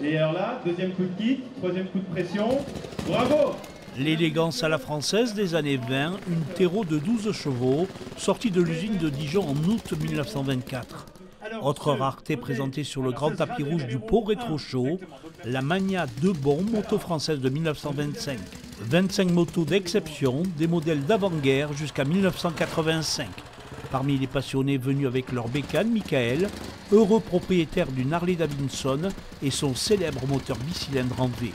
Et alors là, deuxième coup de kick, troisième coup de pression. Bravo! L'élégance à la française des années 20, une Tero de 12 chevaux, sortie de l'usine de Dijon en août 1924. Autre rareté présentée sur le grand tapis rouge du Pau Rétro Show, la Magna 2 Bon moto française de 1925. 25 motos d'exception, des modèles d'avant-guerre jusqu'à 1985. Parmi les passionnés venus avec leur bécane, Michael, heureux propriétaire d'une Harley Davidson et son célèbre moteur bicylindre en V.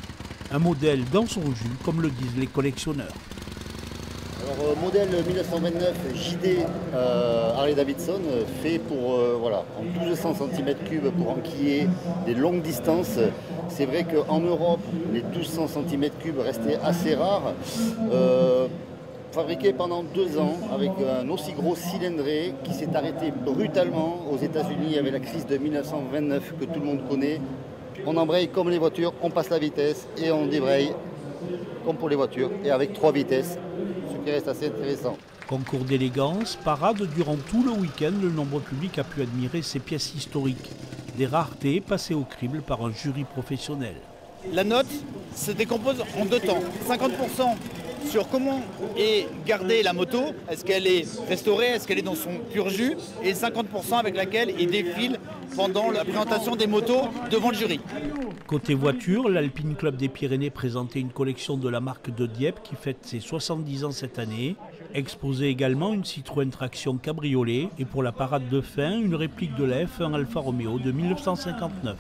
Un modèle dans son jus, comme le disent les collectionneurs. Alors, modèle 1929 JD Harley Davidson, fait pour en 1200 cm3 pour enquiller des longues distances. C'est vrai qu'en Europe, les 1200 cm3 restaient assez rares. Fabriqué pendant 2 ans avec un aussi gros cylindré qui s'est arrêté brutalement aux États-Unis avec la crise de 1929 que tout le monde connaît. On embraye comme les voitures, on passe la vitesse et on débraye comme pour les voitures et avec 3 vitesses, ce qui reste assez intéressant. Concours d'élégance, parade durant tout le week-end, le nombreux public a pu admirer ces pièces historiques. Des raretés passées au crible par un jury professionnel. La note se décompose en 2 temps. 50% sur comment est gardée la moto, est-ce qu'elle est restaurée, est-ce qu'elle est dans son pur jus, et 50% avec laquelle il défile pendant la présentation des motos devant le jury. Côté voiture, l'Alpine Club des Pyrénées présentait une collection de la marque de Dieppe qui fête ses 70 ans cette année. Exposait également une Citroën Traction Cabriolet et pour la parade de fin, une réplique de la F1 Alfa Romeo de 1959.